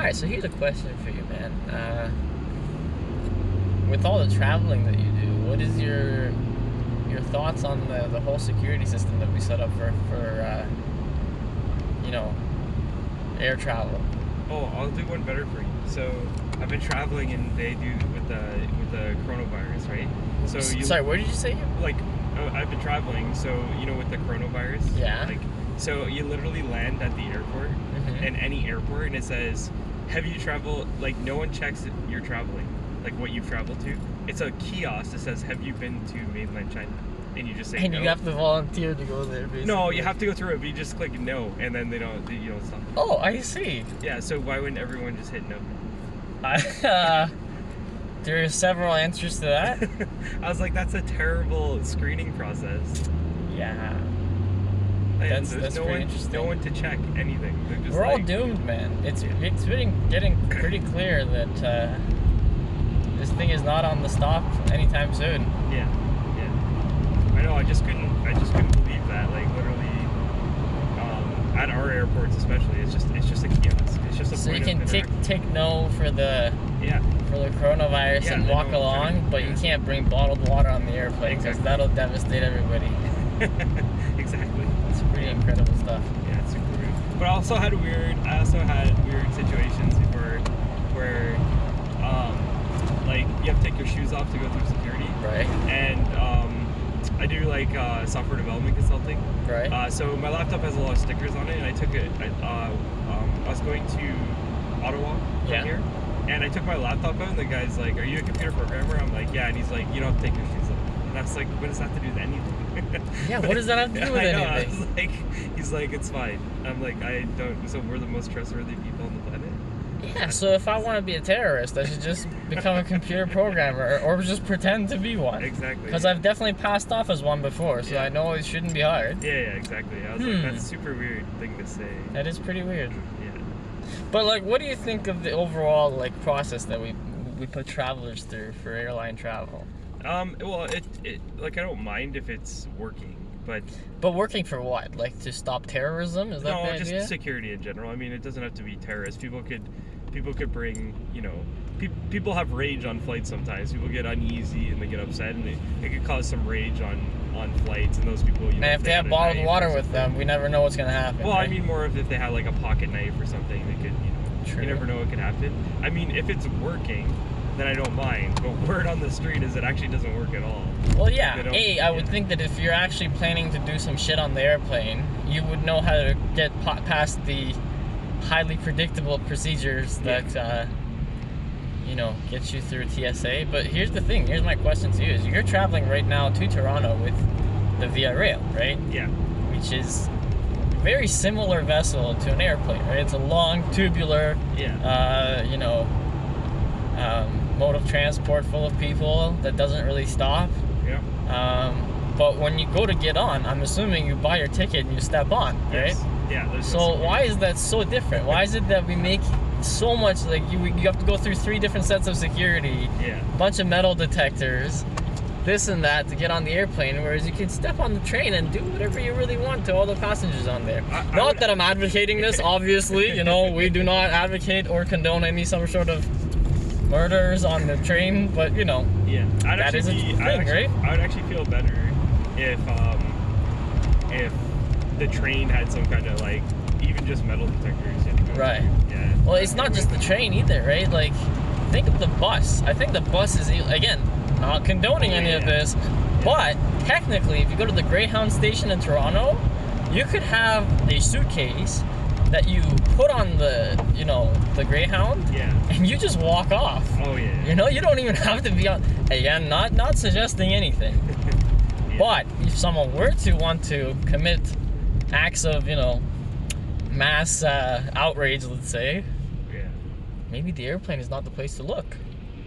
Alright, so here's a question for you, man. With all the traveling that you do, what is your thoughts on the whole security system that we set up for air travel? Oh, I'll do one better for you. So I've been traveling, and they do with the coronavirus, right? So Sorry, where did you say? Like, I've been traveling, so with the coronavirus. Yeah. Like, so you literally land at the airport, in any airport, and it says, "Have you traveled?" Like, no one checks if you're traveling, like what you've traveled to. It's a kiosk that says, "Have you been to mainland China?" And you just say And no. you have to volunteer to go there, basically. No, you have to go through it, but you just click no, and then you don't stop. Oh, I see. Yeah, so why wouldn't everyone just hit no? There are several answers to that. I was like, that's a terrible screening process. Yeah. And That's there's pretty interesting. no one to check anything. They're just We're all like, doomed, man. It's getting pretty clear that this thing is not on the stop anytime soon. Yeah. I know. I just couldn't believe that. Like, literally, at our airports especially, it's just a kiosk. It's just a So you point can of interaction. take no for the Yeah. coronavirus Yeah, and I walk know, along, exactly. but Yeah. you can't bring bottled water on the airplane because Exactly. that'll devastate everybody. Exactly. It's pretty incredible stuff. Yeah, it's super weird. But I also had weird situations before where, like, you have to take your shoes off to go through security. Right. And I do like software development consulting. Right. So my laptop has a lot of stickers on it, and I took it. I was going to Ottawa from Yeah. here, and I took my laptop out, and the guy's like, "Are you a computer programmer?" I'm like, "Yeah," and he's like, "You don't have to take your shoes off." And I was like, "What does that have to do with anything?" Yeah, what does that have to do with I know, I anything? was like, he's like, "It's fine." I'm like, "I don't." So we're the most trustworthy people on the planet. Yeah, so if I want to be a terrorist, I should just become a computer programmer or just pretend to be one. Exactly. Because I've definitely passed off as one before, so Yeah. I know it shouldn't be hard. Yeah, exactly. I was like, that's a super weird thing to say. That is pretty weird. Yeah. But like, what do you think of the overall like process that we put travelers through for airline travel? Well, it like, I don't mind if it's working, but But working for what? Like to stop terrorism? Is that no, the just idea? security in general. I mean, it doesn't have to be terrorists. People could bring, people have rage on flights sometimes. People get uneasy and they get upset, and it could cause some rage on flights, and those people, And if they have had a bottled knife water or with something. them, we never know what's gonna happen. Well, right? I mean more if they had like a pocket knife or something, they could, True. you never know what could happen. I mean, if it's working, then I don't mind. But word on the street is it actually doesn't work at all. Well, They yeah. don't- I would yeah. think that if you're actually planning to do some shit on the airplane, you would know how to get past the highly predictable procedures that, get you through TSA. But here's the thing. Here's my question to you: is you're traveling right now to Toronto with the Via Rail, right? Yeah. Which is a very similar vessel to an airplane, right? It's a long, tubular, Yeah. mode of transport full of people that doesn't really stop. Yeah. But when you go to get on, I'm assuming you buy your ticket and you step on, right? Yes. Yeah. there's no So security. why is that so different? Why is it that we make so much, like, you have to go through 3 different sets of security, Yeah. bunch of metal detectors, this and that to get on the airplane, whereas you can step on the train and do whatever you really want to all the passengers on there. I Not would- that I'm advocating this, obviously, we do not advocate or condone any some sort of murders on the train, but Yeah. That is a thing, right? I would actually feel better if the train had some kind of, like, even just metal detectors. You had to go Right. through. Yeah. well, it's not just the train either, right? Like, think of the bus. I think the bus is, again, not condoning any of Yeah. this, but technically, if you go to the Greyhound station in Toronto, you could have a suitcase that you put on the Greyhound, Yeah. and you just walk off. Oh yeah. You don't even have to be on. Again, not suggesting anything. Yeah. But if someone were to want to commit acts of, mass outrage, let's say, Yeah. maybe the airplane is not the place to look.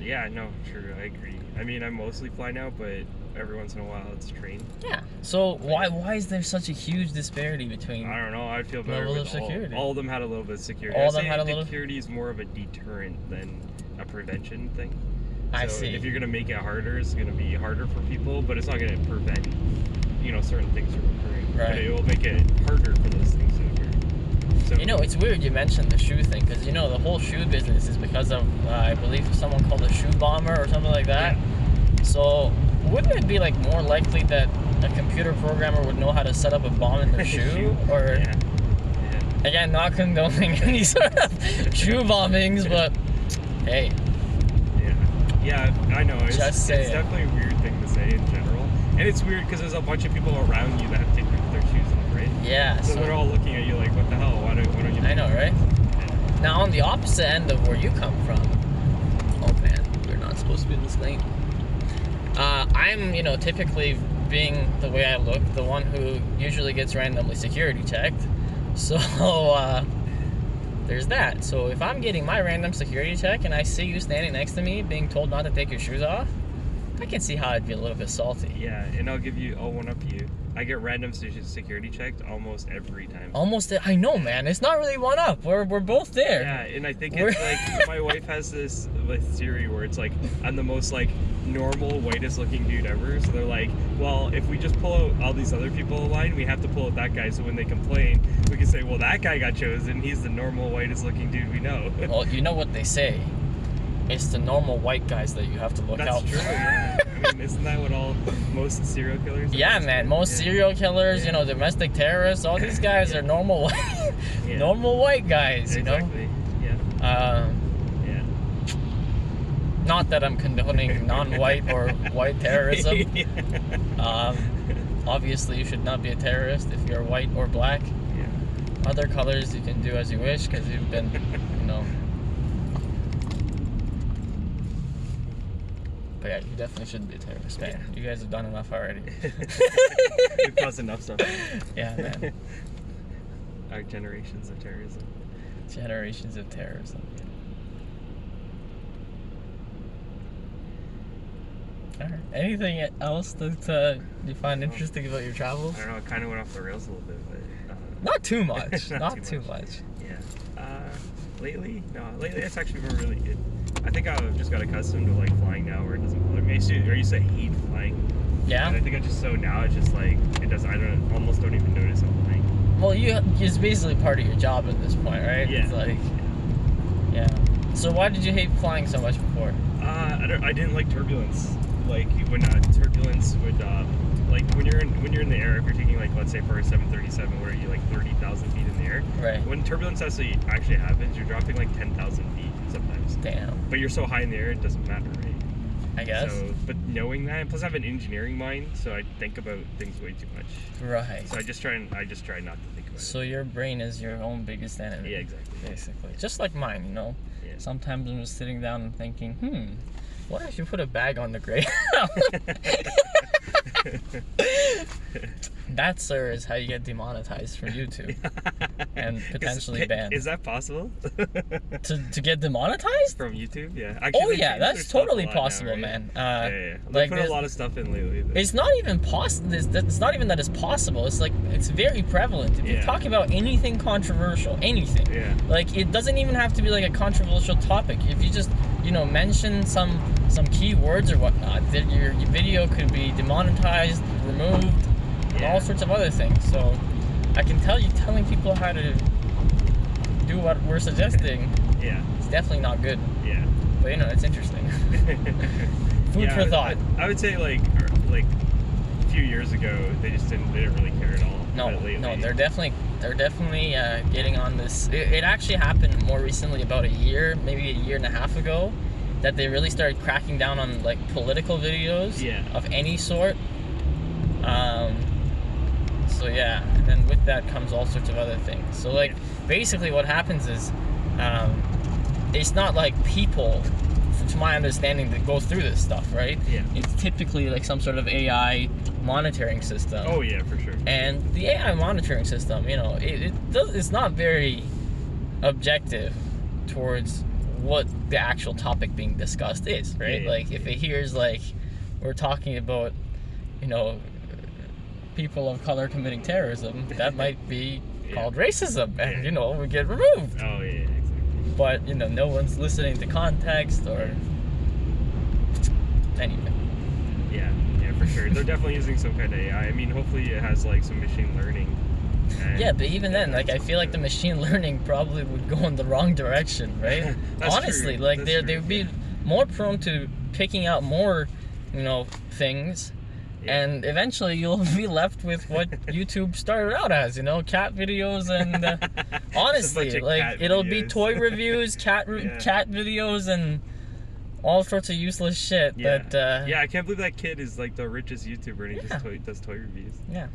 Yeah. No. True. I agree. I mean, I mostly fly now, but every once in a while it's train. Yeah. So why is there such a huge disparity between? I don't know. I'd feel better Level with of security. all of them had a little bit of security. All I'd of them say had a little- security is more of a deterrent than a prevention thing. I So see. if you're gonna make it harder, it's gonna be harder for people, but it's not gonna prevent, certain things from occurring. Right. But it will make it harder for those things to occur. So You know, it's weird you mentioned the shoe thing, because, you know, the whole shoe business is because of, I believe, someone called a shoe bomber or something like that. So, wouldn't it be, like, more likely that a computer programmer would know how to set up a bomb in their shoe? Or, again, not condoning any sort of shoe bombings, but, hey. Yeah, I know. It's Just saying. definitely a weird thing to say in general. And it's weird because there's a bunch of people around you that have to take their shoes off, right? Yeah. So they're all looking at you like, what the hell? Why don't you? I know, right? Yeah. Now, on the opposite end of where you come from, oh man, we're not supposed to be in this lane. I'm, you know, typically being the way I look, the one who usually gets randomly security checked. So, there's that. So if I'm getting my random security check and I see you standing next to me being told not to take your shoes off, I can see how I'd be a little bit salty. Yeah, and I'll one up you. I get random security checked almost every time. Almost, I know, man. It's not really one up. We're both there. Yeah, and I think it's like my wife has this theory where it's like I'm the most like normal, whitest looking dude ever. So they're like, well, if we just pull out all these other people in line, we have to pull out that guy. So when they complain, we can say, well, that guy got chosen. He's the normal, whitest looking dude we know. Well, you know what they say. It's the normal white guys that you have to look out for. That's true, yeah. I mean, isn't that what most serial killers are? Yeah, man. Most serial killers, you know, domestic terrorists, all these guys are normal white, normal white guys, you know? Exactly, yeah. Not that I'm condoning non-white or white terrorism. Obviously, you should not be a terrorist if you're white or black. Yeah. Other colors you can do as you wish, because you've been, you know... But yeah, you definitely shouldn't be a terrorist, man. Yeah. You guys have done enough already. We've caused enough stuff. Yeah, man. Our generations of terrorism. Generations of terrorism. Alright. Anything else that you find interesting about your travels? I don't know, it kind of went off the rails a little bit, but... Not too much. Not too too much. Yeah. Lately it's actually been really good. I think I've just got accustomed to like flying now where it doesn't bother me. I used to hate flying. Yeah? And I think now it's just like, almost don't even notice I'm flying. Well, it's basically part of your job at this point, right? Yeah. It's like, yeah. So why did you hate flying so much before? I didn't like turbulence. Like when turbulence would like when you're in the air, if you're taking like, let's say for a 737 where you're like 30,000 feet in the air. Right. When turbulence actually happens, you're dropping like 10,000 feet sometimes. Damn. But you're so high in the air, it doesn't matter, right? I guess. So, but knowing that, plus I have an engineering mind, so I think about things way too much. Right. So I just try not to think about it. So your brain is your own biggest enemy. Yeah, exactly. Basically. Just like mine, you know? Yeah. Sometimes I'm just sitting down and thinking, what if you put a bag on the Greyhound? That, sir, is how you get demonetized from YouTube. And potentially banned. Is that possible? To get demonetized? From YouTube? Yeah. Actually, That's totally possible, now, right? man. Yeah. Like, They put a lot of stuff in lately. It's not even possible. It's not even that it's possible. It's like, it's very prevalent. If you're talking about anything controversial, anything. Yeah. Like, it doesn't even have to be like a controversial topic. If you just, mention some key words or whatnot, then your video could be demonetized, removed, and all sorts of other things. So I can tell you, telling people how to do what we're suggesting, it's definitely not good. Yeah. But it's interesting. Food for thought. I would say like a few years ago they didn't really care at all. No, they're definitely getting on this. It actually happened more recently, about maybe a year and a half ago, that they really started cracking down on like political videos of any sort. So yeah, and then with that comes all sorts of other things. So like basically what happens is it's not like people, to my understanding, that go through this stuff, right? Yeah. It's typically like some sort of AI monitoring system. Oh yeah, for sure. And the AI monitoring system, it's not very objective towards what the actual topic being discussed is, right? If it hears like we're talking about, people of color committing terrorism, that might be called racism, and we get removed. Oh yeah, exactly. But no one's listening to context or anything. Yeah, for sure. They're definitely using some kind of AI. I mean, hopefully it has like some machine learning And, Yeah, but even then, like I that's feel like the true. machine learning probably would go in the wrong direction, right? That's Honestly, true. like That's they true. would be more prone to picking out more, things, Yeah. and eventually you'll be left with what YouTube started out as, cat videos and Just a honestly, bunch of like cat it'll be videos. toy reviews, cat videos, and all sorts of useless shit. Yeah. That Yeah, I can't believe that kid is like the richest YouTuber and he Yeah. just does toy reviews. Yeah.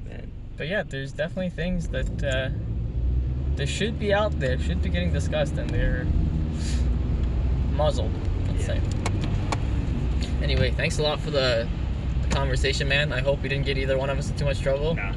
Man. But yeah, there's definitely things that they should be out there, should be getting discussed, and they're muzzled, let's Yeah. say. Anyway, thanks a lot for the conversation, man. I hope we didn't get either one of us in too much trouble. Nah.